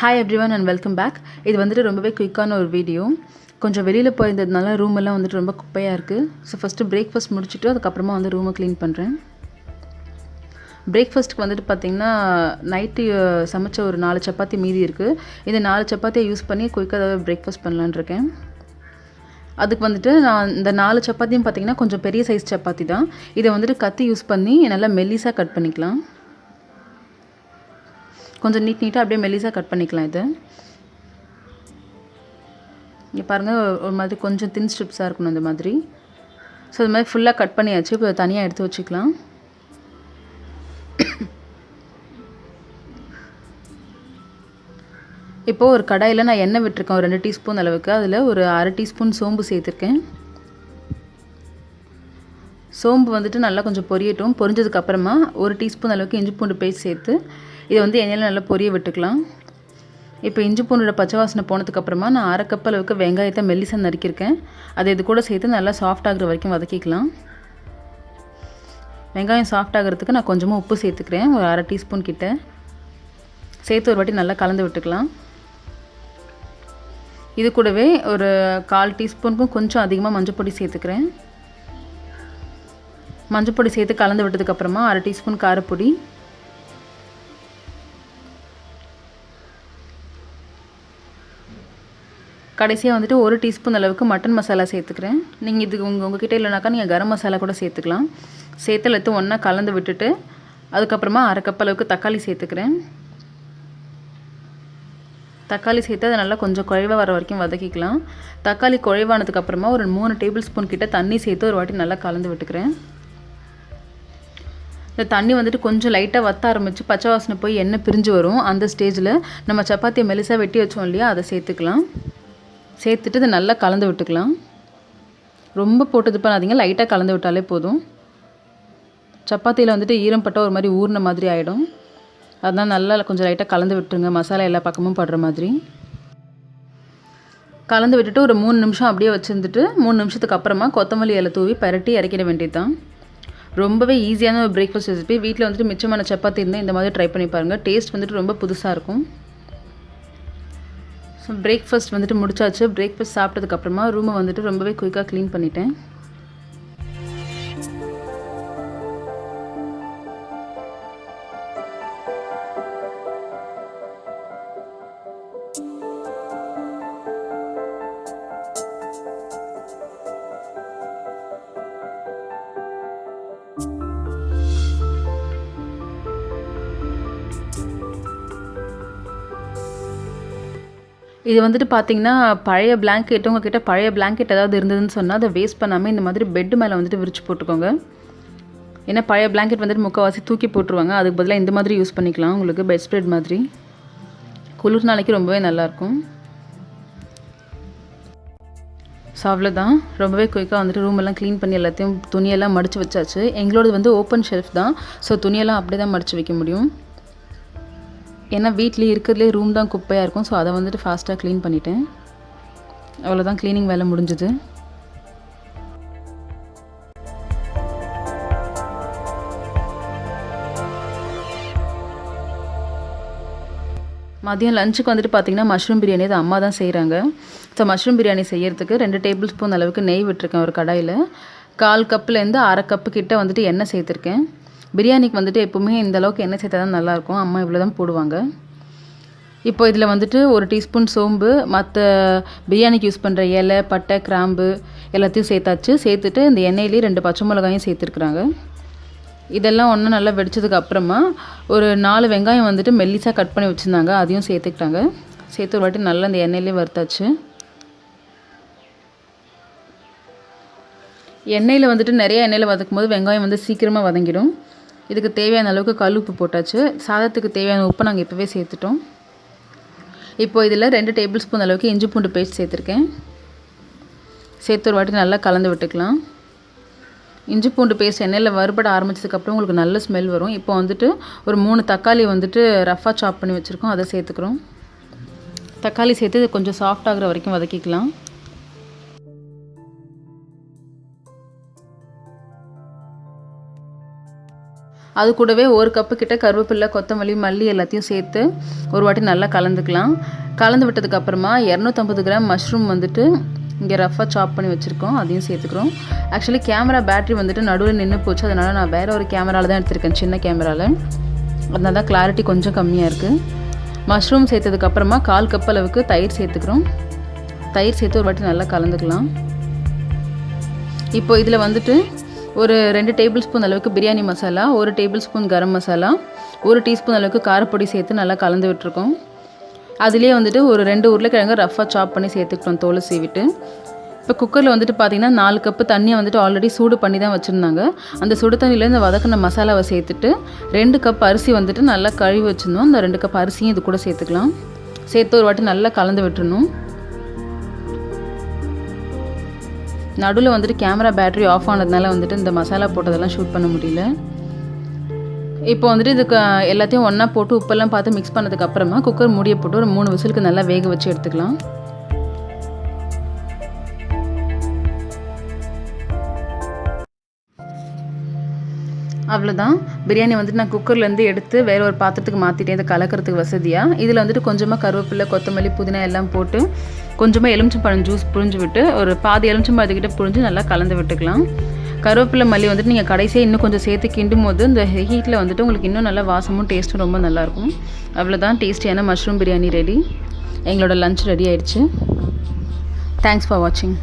Hi everyone and welcome back. இது வந்துட்டு ரொம்பவே குயிக்கான ஒரு வீடியோ. கொஞ்சம் வெளியில் போயிருந்ததுனால ரூம் எல்லாம் வந்துட்டு ரொம்ப குப்பையாக இருக்குது. ஸோ ஃபஸ்ட்டு பிரேக்ஃபாஸ்ட் முடிச்சுட்டு அதுக்கப்புறமா வந்து ரூமை க்ளீன் பண்ணுறேன். பிரேக்ஃபாஸ்ட்டுக்கு வந்துட்டு பார்த்திங்கன்னா நைட்டு சமைச்ச ஒரு 4 சப்பாத்தி மீதி இருக்குது. இந்த 4 சப்பாத்தியை யூஸ் பண்ணி குயிக்காக பிரேக்ஃபாஸ்ட் பண்ணலான்னு இருக்கேன். அதுக்கு வந்துட்டு நான் இந்த 4 சப்பாத்தியும் பார்த்திங்கன்னா கொஞ்சம் பெரிய சைஸ் சப்பாத்தி தான். இதை வந்துட்டு கத்தி யூஸ் பண்ணி நல்லா மெல்லிஸாக கட் பண்ணிக்கலாம். கொஞ்சம் நீட்டாக அப்படியே மெல்லிஸாக கட் பண்ணிக்கலாம். இது இங்கே பாருங்கள், ஒரு மாதிரி கொஞ்சம் தின் ஸ்ட்ரிப்ஸாக இருக்கணும் இந்த மாதிரி. ஸோ இது மாதிரி ஃபுல்லாக கட் பண்ணியாச்சு. இப்போ தனியாக எடுத்து வச்சுக்கலாம். இப்போது ஒரு கடாயில் நான் எண்ணெய் விட்டுருக்கேன் ஒரு 2 டீஸ்பூன் அளவுக்கு. அதில் ஒரு அரை டீஸ்பூன் சோம்பு சேர்த்துருக்கேன். சோம்பு வந்துட்டு நல்லா கொஞ்சம் பொரியட்டும். பொரிஞ்சதுக்கப்புறமா ஒரு டீஸ்பூன் அளவுக்கு இஞ்சி பூண்டு பேஸ்ட் சேர்த்து இதை வந்து எண்ணெயில் நல்லா பொரிய விட்டுக்கலாம். இப்போ இஞ்சி பூண்டோட பச்சை வாசனை போனதுக்கப்புறமா நான் 1/2 கப் அளவுக்கு வெங்காயத்தை மெல்லிசாக நறுக்கியிருக்கேன். அதை இது கூட சேர்த்து நல்லா சாஃப்ட் ஆகிற வரைக்கும் வதக்கிக்கலாம். வெங்காயம் சாஃப்ட் ஆகிறதுக்கு நான் கொஞ்சமாக உப்பு சேர்த்துக்கிறேன், ஒரு 1/2 டீஸ்பூன் கிட்ட சேர்த்து ஒரு வாட்டி நல்லா கலந்து விட்டுக்கலாம். இது கூடவே ஒரு 1/4 டீஸ்பூனுக்கும் கொஞ்சம் அதிகமாக மஞ்சள் பொடி சேர்த்துக்கிறேன். மஞ்சள் பொடி சேர்த்து கலந்து விட்டதுக்கப்புறமா 1/2 டீஸ்பூன் காரப்பொடி, கடைசியாக வந்துட்டு 1 டீஸ்பூன் அளவுக்கு மட்டன் மசாலா சேர்த்துக்கிறேன். நீங்கள் இது உங்ககிட்ட இல்லைனாக்கா நீங்கள் கரம் மசாலா கூட சேர்த்துக்கலாம். சேர்த்து எல்லாத்தையும் ஒன்றா கலந்து விட்டுட்டு அதுக்கப்புறமா 1/2 கப் அளவுக்கு தக்காளி சேர்த்துக்கிறேன். தக்காளி சேர்த்து அதை நல்லா கொஞ்சம் குழைவாக வர வரைக்கும் வதக்கிக்கலாம். தக்காளி குழைவானதுக்கப்புறமா ஒரு 3 டேபிள் ஸ்பூன் கிட்ட தண்ணி சேர்த்து ஒரு வாட்டி நல்லா கலந்து விட்டுக்கிறேன். இந்த தண்ணி வந்துட்டு கொஞ்சம் லைட்டாக வற்ற ஆரம்பித்து பச்சை வாசனை போய் எண்ணெய் பிரிஞ்சு வரும். அந்த ஸ்டேஜில் நம்ம சப்பாத்தியை மெலிசாக வெட்டி வச்சோம் இல்லையா, அதை சேர்த்துக்கலாம். சேர்த்துட்டு இதை நல்லா கலந்து விட்டுக்கலாம். ரொம்ப போட்டு இது பண்ணாதீங்க, லைட்டாக கலந்து விட்டாலே போதும். சப்பாத்தியில் வந்துட்டு ஈரம் பட்டால் ஒரு மாதிரி ஊறின மாதிரி ஆகிடும். அதனால் நல்லா கொஞ்சம் லைட்டாக கலந்து விட்டுருங்க, மசாலா எல்லா பக்கமும் படுற மாதிரி கலந்து விட்டுட்டு ஒரு 3 நிமிஷம் அப்படியே வச்சுருந்துட்டு 3 நிமிஷத்துக்கு அப்புறமா கொத்தமல்லி இலை தூவி பரட்டி இறக்கிட வேண்டியது தான். ரொம்பவே ஈஸியான ஒரு பிரேக்ஃபாஸ்ட் ரெசிபி. வீட்டில் வந்துட்டு மிச்சமான சப்பாத்தி இருந்தால் இந்த மாதிரி ட்ரை பண்ணி பாருங்கள். டேஸ்ட் வந்துட்டு ரொம்ப புதுசாக இருக்கும். ஸோ பிரேக்ஃபாஸ்ட் வந்துட்டு முடிச்சாச்சு. பிரேக்ஃபாஸ்ட் சாப்பிட்டதுக்கப்புறமா ரூமை வந்துட்டு ரொம்பவே குயிக்காக க்ளீன் பண்ணிட்டேன். இது வந்துட்டு பார்த்திங்கன்னா பழைய பிளாங்கெட், உங்கள்கிட்ட பழைய பிளாங்கெட் ஏதாவது இருந்ததுன்னு சொன்னால் அதை வேஸ்ட் பண்ணாமல் இந்த மாதிரி பெட்டு மேலே வந்துட்டு விரிச்சு போட்டுக்கோங்க. ஏன்னா பழைய பிளாங்கெட் வந்துட்டு முக்கால்வாசி தூக்கி போட்டுருவாங்க. அதுக்கு பதிலாக இந்த மாதிரி யூஸ் பண்ணிக்கலாம். உங்களுக்கு பெட் ஸ்ப்ரெட் மாதிரி குளிர் நாளைக்கு ரொம்பவே நல்லாயிருக்கும். ஸோ அவ்வளோதான், ரொம்பவே குயிக்காக வந்துட்டு ரூமெல்லாம் க்ளீன் பண்ணி எல்லாத்தையும் துணியெல்லாம் மடித்து வச்சாச்சு. எங்களோடது வந்து ஓப்பன் ஷெல்ஃப் தான். ஸோ துணியெல்லாம் அப்படியே தான் மடித்து வைக்க முடியும். ஏன்னா வீட்லேயே இருக்கிறதுலே ரூம் தான் குப்பையாக இருக்கும். ஸோ அதை வந்துட்டு ஃபாஸ்ட்டாக க்ளீன் பண்ணிட்டேன். அவ்வளோதான், க்ளீனிங் வேலை முடிஞ்சுது. மதியம் லஞ்சுக்கு வந்துட்டு பார்த்திங்கன்னா மஷ்ரூம் பிரியாணி அது அம்மா தான் செய்கிறாங்க. ஸோ மஷ்ரூம் பிரியாணி செய்கிறதுக்கு 2 டேபிள் ஸ்பூன் அளவுக்கு நெய் விட்டுருக்கேன் ஒரு கடாயில். 1/4 கப்புலேருந்து 1/2 கப்பு கிட்ட வந்துட்டு எண்ணெய் சேர்த்துருக்கேன். பிரியாணிக்கு வந்துட்டு எப்போவுமே இந்த அளவுக்கு எண்ணெய் சேர்த்தா தான் நல்லாயிருக்கும். அம்மா இவ்வளோ தான் போடுவாங்க. இப்போ இதில் வந்துட்டு 1 டீஸ்பூன் சோம்பு, மற்ற பிரியாணிக்கு யூஸ் பண்ணுற இலை, பட்டை, கிராம்பு எல்லாத்தையும் சேர்த்தாச்சு. சேர்த்துட்டு இந்த எண்ணெயிலேயே 2 பச்சை மிளகாயும் சேர்த்துருக்குறாங்க. இதெல்லாம் ஒன்று நல்லா வெடிச்சதுக்கு அப்புறமா ஒரு 4 வெங்காயம் வந்துட்டு மெல்லிசாக கட் பண்ணி வச்சுருந்தாங்க, அதையும் சேர்த்துக்கிட்டாங்க. சேர்த்து ஒரு வாட்டி நல்லா இந்த எண்ணெயிலே வறுத்தாச்சு. எண்ணெயில் வந்துட்டு நிறைய எண்ணெயில் வதக்கும் போது வெங்காயம் வந்து சீக்கிரமாக வதங்கிடும். இதுக்கு தேவையான அளவுக்கு கல் உப்பு போட்டாச்சு. சாதத்துக்கு தேவையான உப்பை நாங்கள் இப்போவே சேர்த்துட்டோம். இப்போது இதில் 2 டேபிள் ஸ்பூன் அளவுக்கு இஞ்சி பூண்டு பேஸ்ட் சேர்த்துருக்கேன். சேர்த்து ஒரு வாட்டி நல்லா கலந்து விட்டுக்கலாம். இஞ்சி பூண்டு பேஸ்ட் எண்ணெயில் வறுபட ஆரம்பிச்சதுக்கப்புறம் உங்களுக்கு நல்ல ஸ்மெல் வரும். இப்போ வந்துட்டு ஒரு 3 தக்காளி வந்துட்டு ரஃபாக சாப் பண்ணி வச்சுருக்கோம், அதை சேர்த்துக்கிறோம். தக்காளி சேர்த்து கொஞ்சம் சாஃப்ட் ஆகிற வரைக்கும் வதக்கிக்கலாம். அது கூடவே ஒரு கப்பு கிட்ட கருவேப்பிலை, கொத்தமல்லி, மல்லி எல்லாத்தையும் சேர்த்து ஒரு வாட்டி நல்லா கலந்துக்கலாம். கலந்து விட்டதுக்கப்புறமா 250 கிராம் மஷ்ரூம் வந்துட்டு இங்கே ரஃபாக சாப் பண்ணி வச்சுருக்கோம், அதையும் சேர்த்துக்கிறோம். ஆக்சுவலி கேமரா பேட்ரி வந்துட்டு நடுவில் நின்று போச்சு, அதனால் நான் வேறு ஒரு கேமராவில் தான் எடுத்திருக்கேன், சின்ன கேமராவில். அதனால தான் கிளாரிட்டி கொஞ்சம் கம்மியாக இருக்குது. மஷ்ரூம் சேர்த்ததுக்கப்புறமா 1/4 கப் அளவுக்கு தயிர் சேர்த்துக்கிறோம். தயிர் சேர்த்து ஒரு வாட்டி நல்லா கலந்துக்கலாம். இப்போ இதில் வந்துட்டு ஒரு 2 டேபிள் ஸ்பூன் அளவுக்கு biryani masala, 1 table spoon garam masala, 1 teaspoon அளவுக்கு காரப்பொடி சேர்த்து நல்லா கலந்து விட்டுருக்கோம். அதுலேயே வந்துட்டு ஒரு 2 உருளைக்கிழங்கு ரஃபாக சாப் பண்ணி சேர்த்துக்கிட்டோம், தோலை சீவிட்டு. இப்போ குக்கரில் வந்துட்டு பார்த்திங்கன்னா 4 கப்பு தண்ணியை வந்துட்டு ஆல்ரெடி சூடு பண்ணி தான் வச்சுருந்தாங்க. அந்த சுடு தண்ணியில் இந்த வதக்கின மசாலாவை சேர்த்துட்டு 2 கப் அரிசி வந்துட்டு நல்லா கழுவி வச்சுருந்தோம். அந்த 2 கப் அரிசியும் இது கூட சேர்த்துக்கலாம். சேர்த்து ஒரு வாட்டி நல்லா கலந்து விட்டுறணும். நடுவில் வந்துட்டு கேமரா பேட்டரி ஆஃப் ஆனதுனால வந்துட்டு இந்த மசாலா போட்டதெல்லாம் ஷூட் பண்ண முடியல. இப்போ வந்துட்டு இதுக்கு எல்லாத்தையும் ஒன்றா போட்டு உப்பெல்லாம் பார்த்து மிக்ஸ் பண்ணதுக்கப்புறமா குக்கர் மூடியை போட்டு ஒரு 3 விசிலுக்கு நல்லா வேக வச்சு எடுத்துக்கலாம். அவ்வளோதான், பிரியாணி வந்துட்டு நான் குக்கர்லேருந்து எடுத்து வேறு ஒரு பாத்திரத்துக்கு மாற்றிட்டேன், இதை கலக்கிறதுக்கு வசதியாக. இதில் வந்துட்டு கொஞ்சமாக கருவேப்பிலை, கொத்தமல்லி, புதினா எல்லாம் போட்டு கொஞ்சமாக எலுமிச்சம்பழம் ஜூஸ் புழிஞ்சு விட்டு ஒரு பாதி எலுமிச்சம்பழத்துக்கிட்ட புழிஞ்சு நல்லா கலந்து விட்டுக்கலாம். கருவேப்பிலை, மல்லி வந்துட்டு நீங்கள் கடைசியாக இன்னும் கொஞ்சம் சேர்த்து கிண்டும் போது இந்த ஹீட்டில் வந்துட்டு உங்களுக்கு இன்னும் நல்லா வாசமும் டேஸ்ட்டும் ரொம்ப நல்லாயிருக்கும். அவ்வளோதான், டேஸ்டியான மஷ்ரூம் பிரியாணி ரெடி. எங்களோட லஞ்ச் ரெடி ஆயிடுச்சு. தேங்க்ஸ் ஃபார் வாட்சிங்.